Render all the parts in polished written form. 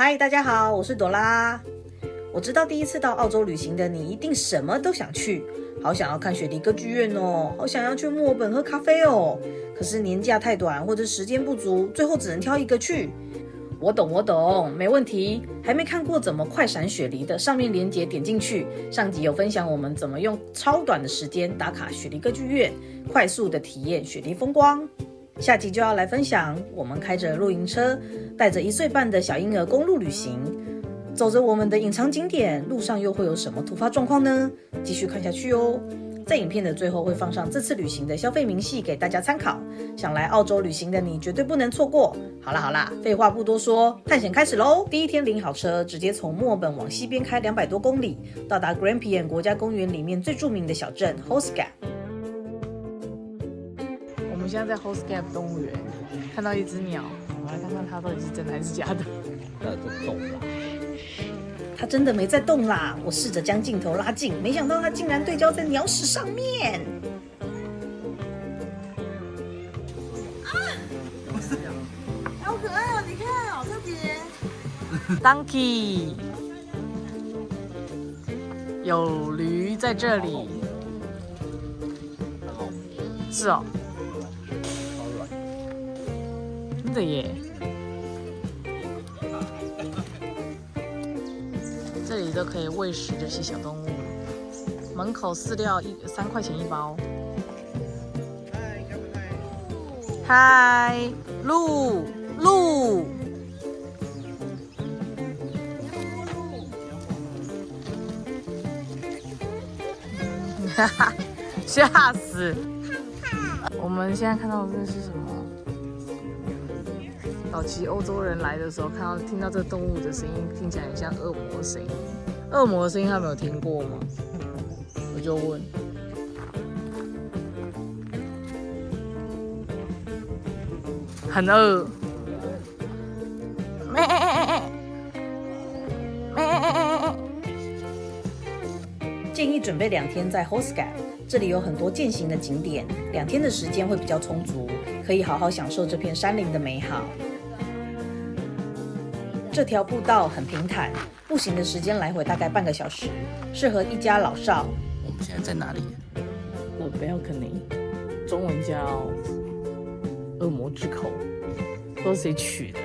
嗨，大家好，我是朵拉。我知道第一次到澳洲旅行的你一定什么都想去，好想要看雪梨歌剧院哦，好想要去墨尔本喝咖啡哦。可是年假太短或者时间不足，最后只能挑一个去。我懂，没问题。还没看过怎么快闪雪梨的，上面连结点进去。上集有分享我们怎么用超短的时间打卡雪梨歌剧院，快速的体验雪梨风光。下集就要来分享我们开着露营车，带着1岁半的小婴儿公路旅行，走着我们的隐藏景点，路上又会有什么突发状况呢？继续看下去哦。在影片的最后会放上这次旅行的消费明细给大家参考，想来澳洲旅行的你绝对不能错过。好啦，废话不多说，探险开始咯。第一天领好车，直接从墨尔本往西边开200多公里，到达 Grampian 国家公园里面最著名的小镇 Hosgap。我们现在在 Hosgap 动物园看到一只鸟，我们来看看它到底是真的还是假的。它都动了，它真的没在动啦！我试着将镜头拉近，没想到它竟然对焦在鸟屎上面。好可爱哦！你看，好特别。Donkey， 有驴在这里。是哦，超软。真的耶。这里都可以喂食这些小动物。门口饲料3块钱1包。嗨，鹿。哈哈，吓死！我们现在看到的这是什么？早期欧洲人来的时候，听到这动物的声音，听起来很像恶魔的声音。恶魔的声音他们有听过吗？我就问。很饿。建议准备2天在 Hosgap， 这里有很多健行的景点，2天的时间会比较充足，可以好好享受这片山林的美好。这条步道很平坦，步行的时间来回大概半个小时，适合一家老少。我们现在在哪里？不要可能，中文叫恶魔之口，不知道谁取的。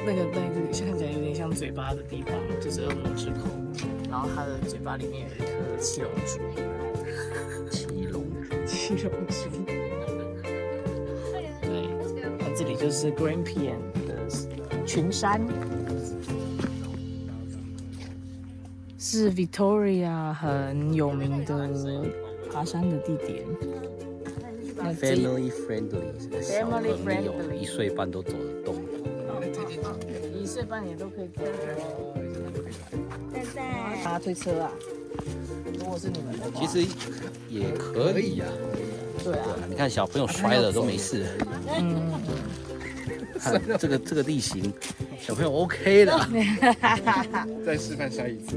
那个看起来有点像嘴巴的地方，就是恶魔之口。然后它的嘴巴里面有一颗七龙珠。对，那这里就是 Grampian 的群山，是 Victoria 很有名的爬山的地点。Family friendly， 小朋友1岁半都走得动。1岁半也都可以走。他推车啊？如果是你们的话，其实也可以呀。对啊，你看小朋友摔了都没事。看这个地形，小朋友 OK 的。再示范下一次。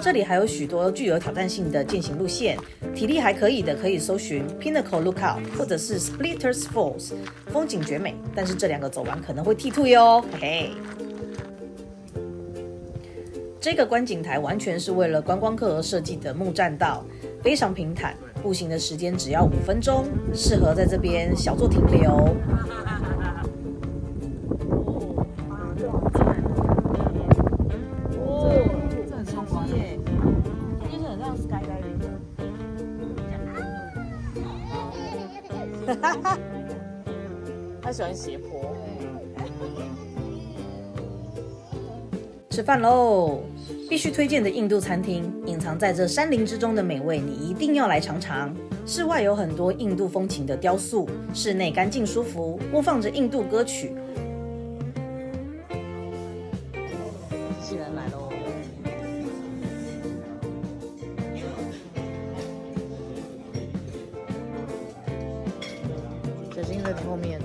这里还有许多具有挑战性的健行路线，体力还可以的可以搜寻 Pinnacle Lookout 或者是 Splitters Falls， 风景绝美，但是这2个走完可能会剃兔哟，嘿嘿。这个观景台完全是为了观光客而设计的木栈道，非常平坦，步行的时间只要5分钟，适合在这边小坐停留。这很超光耶，就是很像 skydiving。他喜欢斜坡。吃饭喽！必须推荐的印度餐厅，隐藏在这山林之中的美味，你一定要来尝尝。室外有很多印度风情的雕塑，室内干净舒服，播放着印度歌曲。机器人来喽！小心在你后面。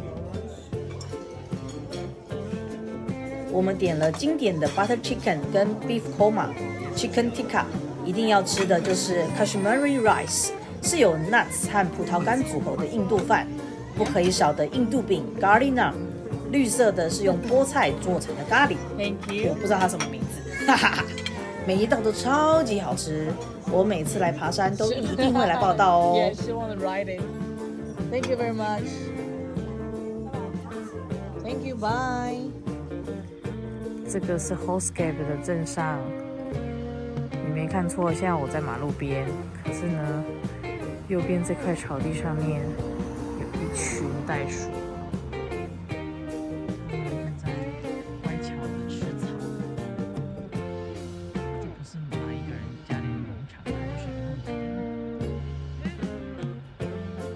我们点了经典的 butter chicken 跟 beef korma chicken tikka， 一定要吃的就是 Kashmiri rice， 是有 nuts 和葡萄干组合的印度饭。不可以少的印度饼 garlic naan， 绿色的是用菠菜做成的咖喱。Thank 我不知道它什么名字，哈哈哈。每一道都超级好吃，我每次来爬山都一定会来报道哦。Yeah, she want to ride it. Thank you very much. Thank you, bye. 这个是 Hostgate 的镇上，你没看错，现在我在马路边。可是呢，右边这块草地上面有一群袋鼠，它们正在乖巧的吃草。这不是哪一个人家里的农场，它就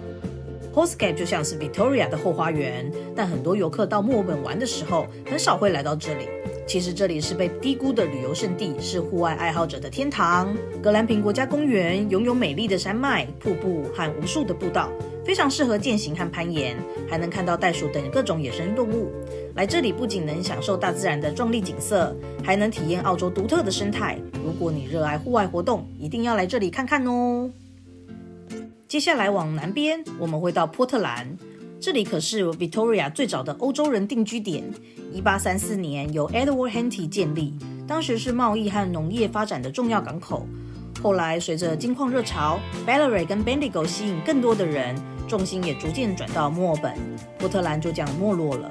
是一个 Hostgate 就像是 Victoria 的后花园，但很多游客到墨尔本玩的时候，很少会来到这里。其实这里是被低估的旅游胜地，是户外爱好者的天堂。格兰平国家公园拥有美丽的山脉、瀑布和无数的步道，非常适合健行和攀岩，还能看到袋鼠等各种野生动物。来这里不仅能享受大自然的壮丽景色，还能体验澳洲独特的生态。如果你热爱户外活动，一定要来这里看看哦。接下来往南边，我们会到波特兰。这里可是 Victoria 最早的欧洲人定居点。1834年由 Edward Henty 建立，当时是贸易和农业发展的重要港口。后来随着金矿热潮 ，Ballarat 跟 Bendigo 吸引更多的人，重心也逐渐转到墨尔本，波特兰就这样没落了。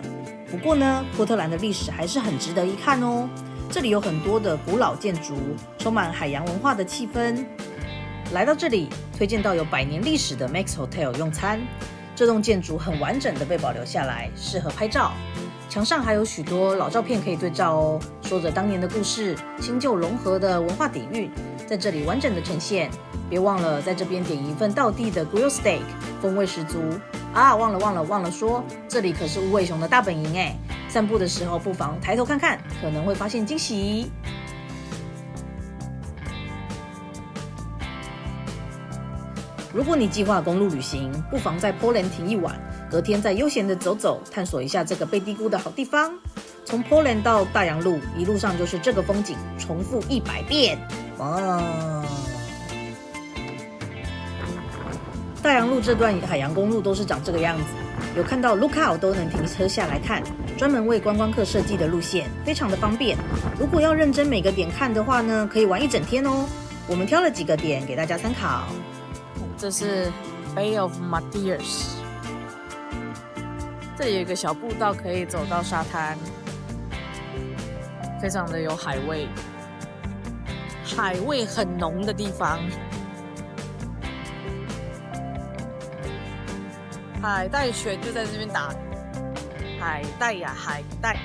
不过呢，波特兰的历史还是很值得一看哦。这里有很多的古老建筑，充满海洋文化的气氛。来到这里，推荐到有100年历史的 Max Hotel 用餐。这栋建筑很完整的被保留下来，适合拍照。墙上还有许多老照片可以对照哦，说着当年的故事，新旧融合的文化底蕴，在这里完整的呈现。别忘了在这边点一份道地的 grill steak， 风味十足啊！忘了说，这里可是无尾熊的大本营哎。散步的时候不妨抬头看看，可能会发现惊喜。如果你计划公路旅行，不妨在 Poland 停一晚，隔天再悠闲的走走，探索一下这个被低估的好地方。从 Poland 到大洋路，一路上就是这个风景，重复100遍。哇！大洋路这段海洋公路都是长这个样子，有看到 Lookout 都能停车下来看，专门为观光客设计的路线，非常的方便。如果要认真每个点看的话呢，可以玩一整天哦。我们挑了几个点给大家参考。这是 Bay of Martyrs， 这里有一个小步道可以走到沙滩，非常的有海味，海味很浓的地方。海带拳就在这边打，海带呀海带。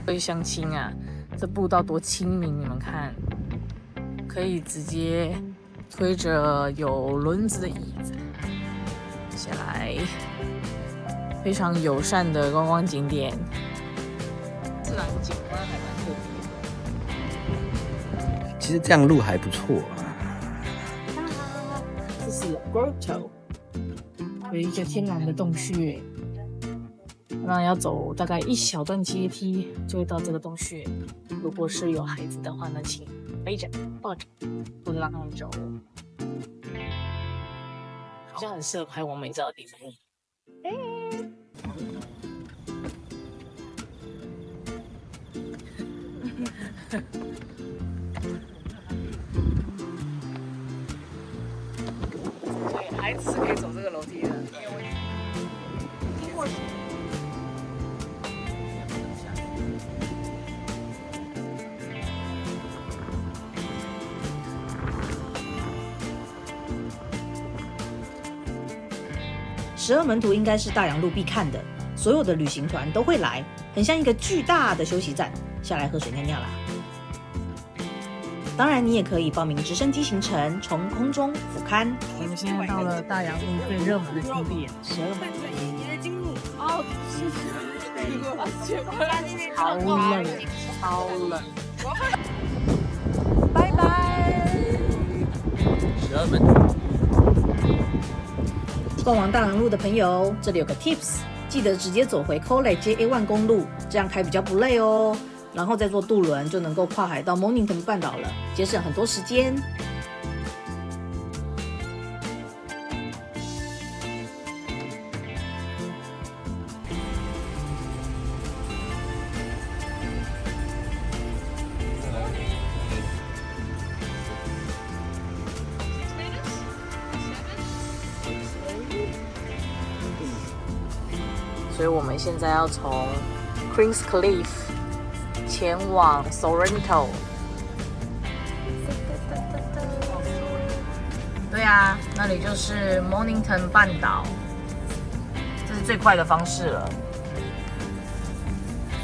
各位乡亲啊，这步道多亲民，你们看，可以直接推着有轮子的椅子下来，非常友善的观光景点，自然景观还蛮特别的。其实这样路还不错啊。这是 Grotto， 有一个天然的洞穴。那要走大概一小段阶梯就会到这个洞穴。如果是有孩子的话呢，请背着、抱着，或者让他们走。好像很适合拍完美照的地方。对，孩子是可以走这个楼梯的。12门徒应该是大洋路必看的，所有的旅行团都会来，很像一个巨大的休息站，下来喝水尿尿啦。当然，你也可以报名直升机行程，从空中俯瞰。我们现在到了大洋路最热门的景点12门徒。哦，超冷，超冷。拜拜。12门徒。逛完大洋路的朋友，这里有个 tips， 记得直接走回 Cole 接 A1 公路，这样开比较不累哦。然后再坐渡轮就能够跨海到 Mornington 半岛了，节省很多时间。所以我们现在要从 Queens Cliff 前往 Sorrento。对啊，那里就是 Mornington 半岛，这是最快的方式了。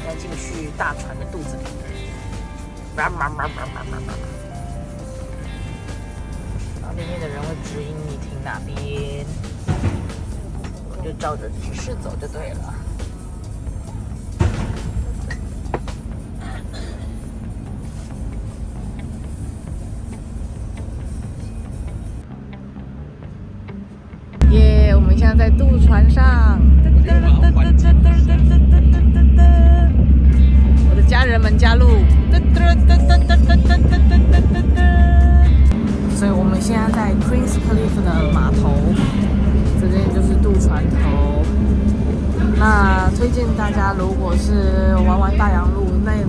要进去大船的肚子里。然后里面的人会指引你停哪边。就照着指示走就对了。耶！我们现在在渡船上，我的家人们加入，所以我们现在在 Queens Cliff 的码头。这边就是渡船头，那推荐大家，如果是玩大洋路，那一天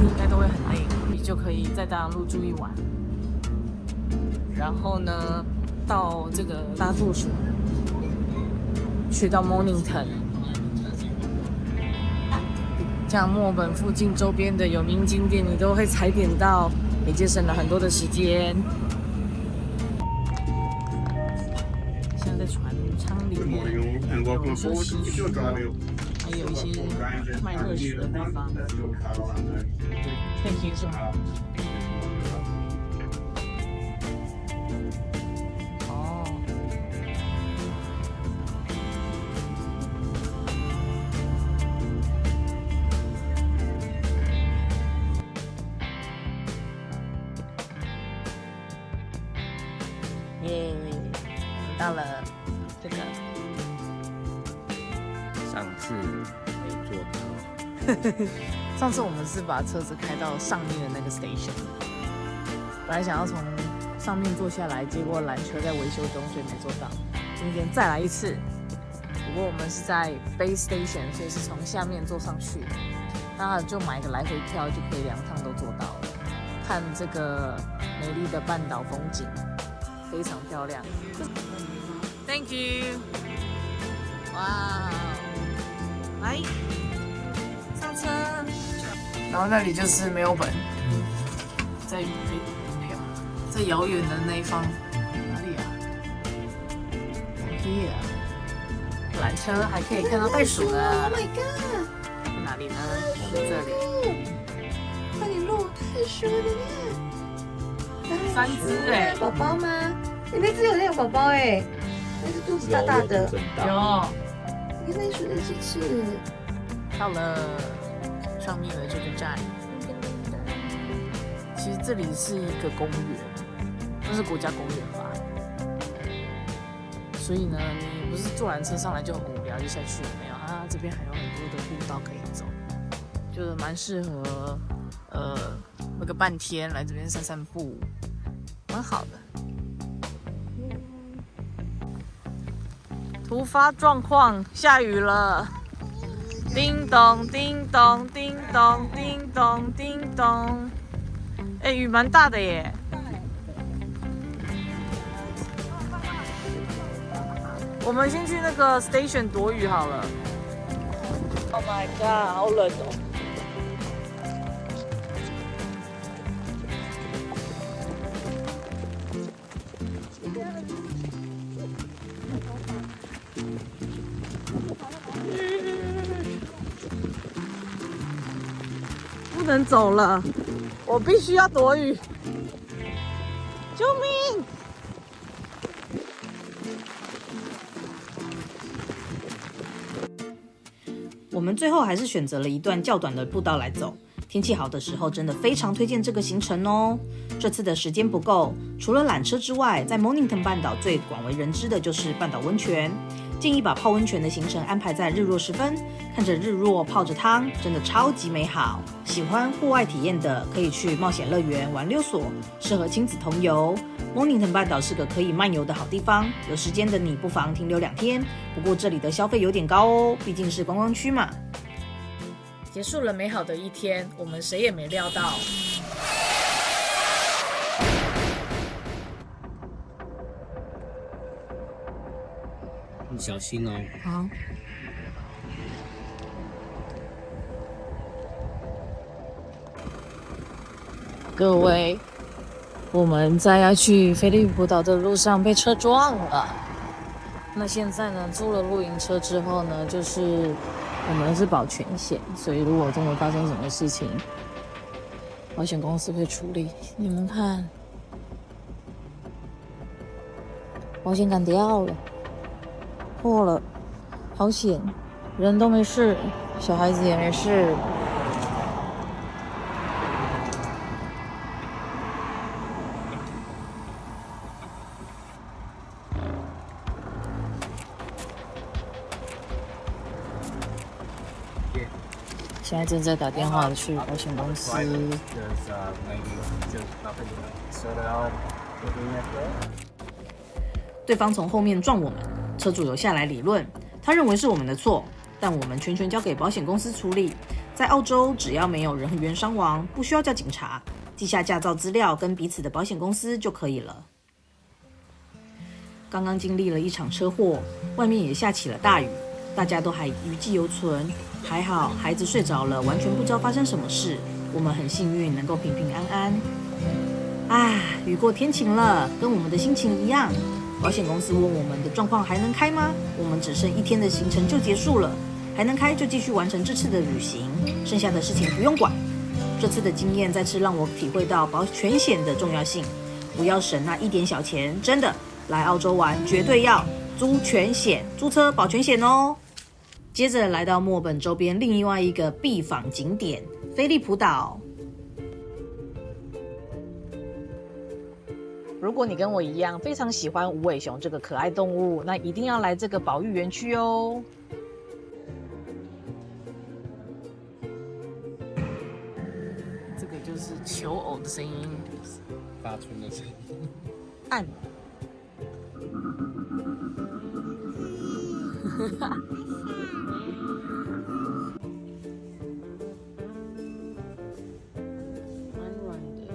应该都会很累，你就可以在大洋路住一晚，然后呢，到这个搭渡船去到 Mornington， 这样墨尔本附近周边的有名景点你都会踩点到，也节省了很多的时间。在船舱里面有休息区，还有一些卖热食的地方，可以轻松。哦，耶！到了这个，上次没做到。上次我们是把车子开到上面的那个 station， 本来想要从上面坐下来，结果缆车在维修中，所以没做到。今天再来一次，不过我们是在 base station， 所以是从下面坐上去，那就买个来回票就可以2趟都做到了，看这个美丽的半岛风景，非常漂亮。Thank you！ 哇，来上车，然后那里就是墨尔本，在在遥远的那一方，哪里啊？这啊，缆车还可以看到袋鼠呢。Oh my god！ 哪里呢？在这里。快点录袋鼠的呢！3只哎，宝宝吗？那只有那个宝宝哎。那个肚子大大的，有，你看袋鼠的鸡翅。到了上面的这个站，其实这里是一个公园，那是国家公园吧？所以呢，你不是坐缆车上来就很无聊就下去了没有？它这边还有很多的步道可以走，就是蛮适合那个半天来这边散散步，蛮好的。突发状况，下雨了！叮咚叮咚叮咚叮咚叮咚，哎，雨蛮大的耶！我们先去那个 station 躲雨好了。Oh my god， 好冷哦！不能走了，我必须要躲雨！救命！我们最后还是选择了一段较短的步道来走，天气好的时候真的非常推荐这个行程哦。这次的时间不够，除了缆车之外，在 Mornington 半岛最广为人知的就是半岛温泉。建议把泡温泉的行程安排在日落时分，看着日落泡着汤，真的超级美好。喜欢户外体验的可以去冒险乐园玩溜索，适合亲子同游。Mornington 半岛是个可以漫游的好地方，有时间的你不妨停留2天。不过这里的消费有点高哦，毕竟是观光区嘛。结束了美好的一天，我们谁也没料到，你小心哦。好。各位，我们在要去菲利普岛的路上被车撞了。那现在呢，租了露营车之后呢，就是我们是保全险，所以如果真的发生什么事情，保险公司会处理。你们看，保险杆掉了。破了，好险，人都没事，小孩子也没事。现在正在打电话去保险公司。对方从后面撞我们，车主有下来理论，他认为是我们的错，但我们全权交给保险公司处理。在澳洲，只要没有人员伤亡，不需要叫警察，记下驾照资料跟彼此的保险公司就可以了。刚刚经历了一场车祸，外面也下起了大雨，大家都还余悸犹存。还好孩子睡着了，完全不知道发生什么事。我们很幸运能够平平安安。啊，雨过天晴了，跟我们的心情一样。保险公司问我们的状况还能开吗？我们只剩1天的行程就结束了，还能开就继续完成这次的旅行，剩下的事情不用管。这次的经验再次让我体会到保全险的重要性，不要省那一点小钱，真的来澳洲玩绝对要租全险，租车保全险哦。接着来到墨本周边另外一个必访景点菲利普岛。如果你跟我一样非常喜欢无尾熊这个可爱动物，那一定要来这个保育园区哦。这个就是求偶的声音，发春的声音。按。蛮软的。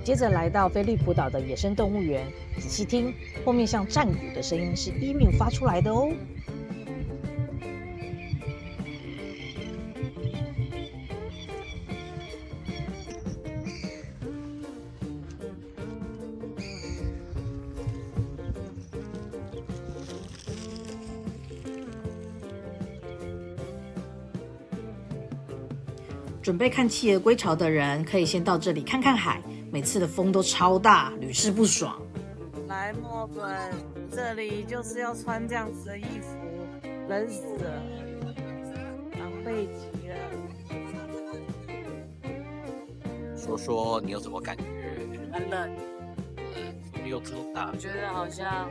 接着来到菲利普岛的野生动物园，仔细听，后面像战鼓的声音是emu发出来的哦。准备看企鹅归巢的人，可以先到这里看看海。每次的风都超大，屡试不爽。来墨本，这里就是要穿这样子的衣服，冷死了，狼狈极了。说说你有什么感觉？很冷，风又超大，我觉得好像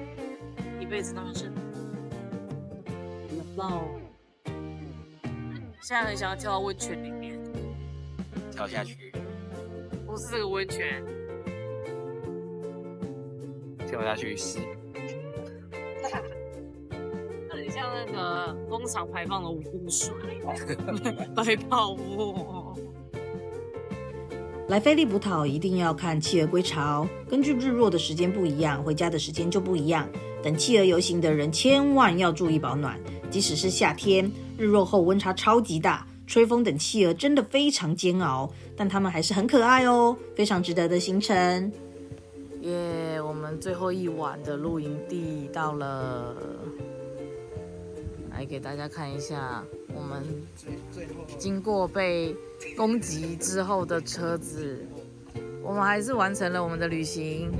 一辈子都是冷到现在很想要跳到温泉里面，跳下去，不是这个温泉，跳下去洗。很像那个工厂排放的污水，白泡沫。来菲利普岛一定要看企鹅归巢，根据日落的时间不一样，回家的时间就不一样。等企鹅游行的人千万要注意保暖，即使是夏天，日落后温差超级大，吹风等企鹅真的非常煎熬，但它们还是很可爱哦，非常值得的行程。耶，我们最后一晚的露营地到了，来给大家看一下我们经过被攻击之后的车子，我们还是完成了我们的旅行，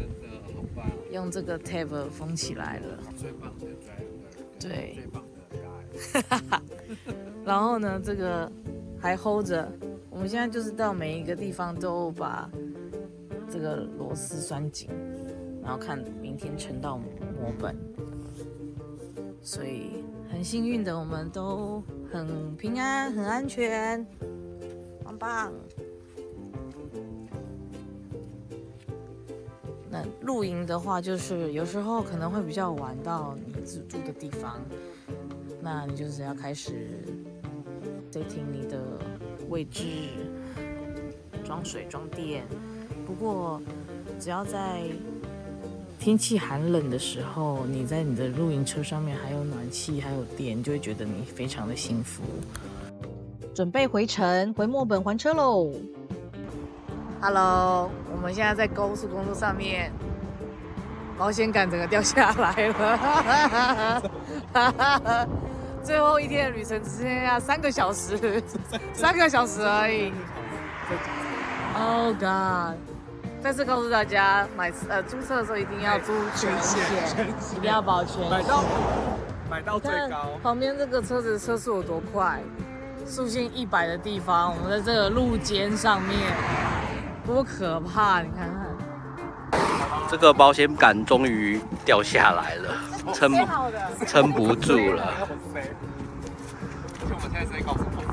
用这个 tab 封起来了，最棒的 driver， 对，最棒的 guy。然后呢，这个还 hold 着，我们现在就是到每一个地方都把这个螺丝拴紧，然后看明天撑到墨本，所以很幸运的我们都很平安很安全，棒棒。那露营的话，就是有时候可能会比较晚到你住的地方，那你就是要开始 setting 你的位置，装水装电。不过只要在天气寒冷的时候，你在你的露营车上面还有暖气还有电，就会觉得你非常的幸福。准备回程，回墨本还车喽。Hello， 我们现在在高速公路上面，保险杆整个掉下来了。最后一天的旅程只剩下3个小时，3个小时而已。Oh God！ 再次告诉大家，租车的时候一定要租全险，一定要保全险。买到最高。旁边这个车子车速有多快？速限100的地方，我们在这个路肩上面，多可怕！你看看，这个保险杆终于掉下来了，撑不住了。就我们现在是在高速公路。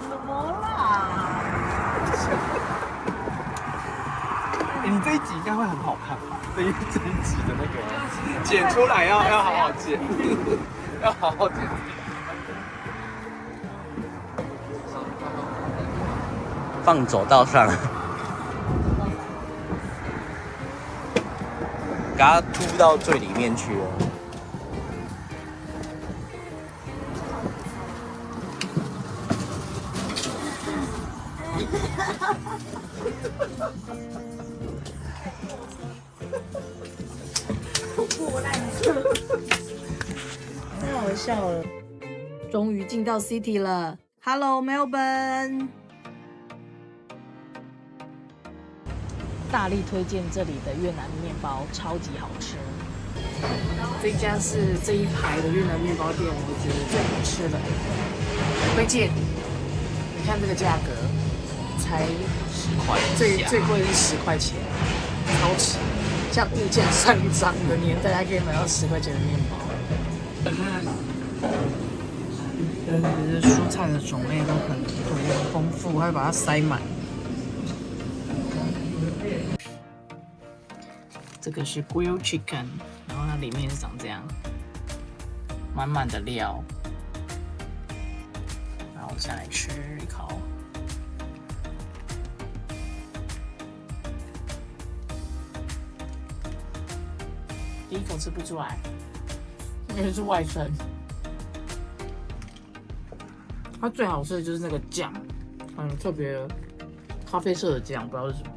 怎么啦？你这一集应该会很好看吧？这一集的那个剪出来要好好剪，要好好剪。放走道上，给它凸到最里面去了。太好笑了。终于进到 City 了 ，Hello Melbourne。大力推荐这里的越南面包，超级好吃。这家是这一排的越南面包店，我觉得最好吃的，推荐。你看这个价格，才10块，最贵是10块钱，超值。像物价上涨的年代，还可以买到10块钱的面包。蔬菜的种类都很多，很丰富，还会把它塞满。这个是 grilled chicken， 然后它里面是长这样，满满的料。然后我先来吃一口。第一口吃不出来，因为是外省。它最好吃的就是那个酱，很特别咖啡色的酱，不知道是什么。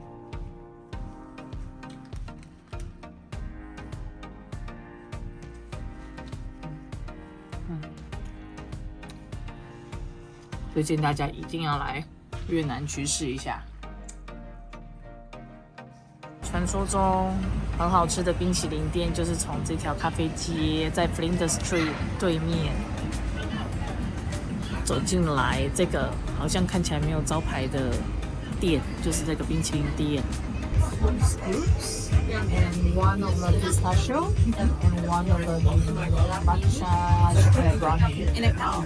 推荐大家一定要来越南区试一下。传说中很好吃的冰淇淋店就是从这条咖啡街，在 Flinders Street 对面走进来，这个好像看起来没有招牌的店，就是这个冰淇淋店。scoops, and one of the pistachio, and one of the matcha chocolate brownie. In a car.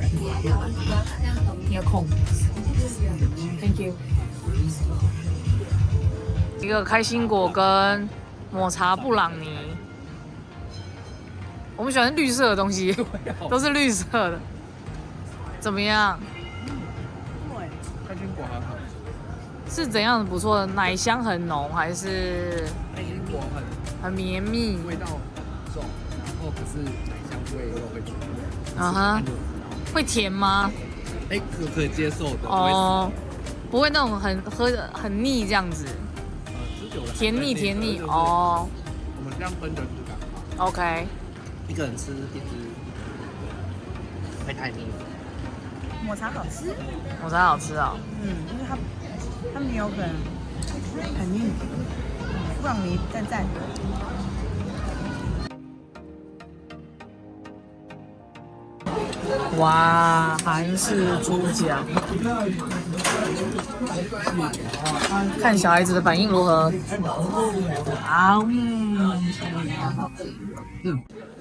In a cone. Thank you. 一个开心果跟抹茶布朗尼。我们喜欢绿色的东西，都是绿色的。怎么样？开心果很好，是怎样的不错？奶香很浓，还是开心果很绵密？味道重，然后可是奶香味又会出来。啊哈，会甜吗？哎，可接受的。哦，不会那种很腻这样子。吃久了甜腻哦。我们这样分着吃刚好。OK。一个人吃一只会太腻。抹茶好吃，抹茶好吃哦。因为它没有很硬，布朗尼赞赞。哇，韩式猪脚，看小孩子的反应如何？啊，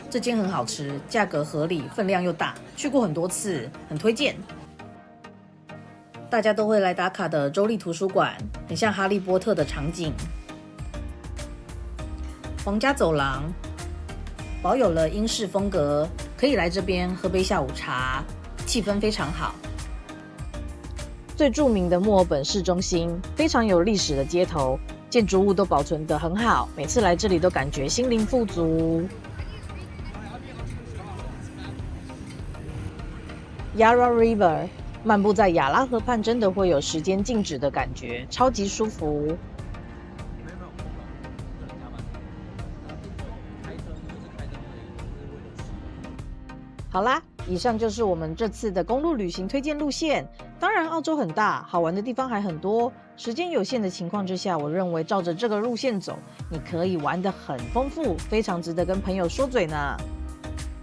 这间很好吃，价格合理，分量又大，去过很多次，很推荐。大家都会来打卡的州立图书馆，很像哈利波特的场景。皇家走廊保有了英式风格，可以来这边喝杯下午茶，气氛非常好。最著名的墨尔本市中心，非常有历史的街头，建筑物都保存得很好，每次来这里都感觉心灵富足。Yarra River 漫步在亚拉河畔，真的会有时间静止的感觉，超级舒服。好啦，以上就是我们这次的公路旅行推荐路线。当然，澳洲很大，好玩的地方还很多。时间有限的情况之下，我认为照着这个路线走，你可以玩得很丰富，非常值得跟朋友说嘴呢。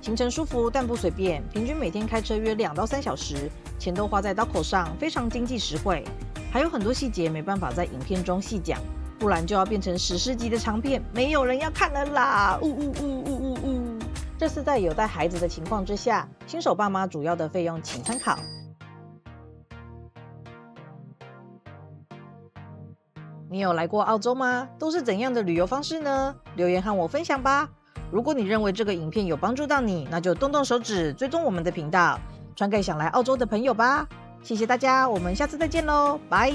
行程舒服但不随便，平均每天开车约2到3小时，钱都花在刀口上，非常经济实惠。还有很多细节没办法在影片中细讲，不然就要变成史诗级的长片，没有人要看了啦！这是在有带孩子的情况之下，新手爸妈主要的费用请参考。你有来过澳洲吗？都是怎样的旅游方式呢？留言和我分享吧。如果你认为这个影片有帮助到你，那就动动手指追踪我们的频道，传给想来澳洲的朋友吧。谢谢大家，我们下次再见喽，拜。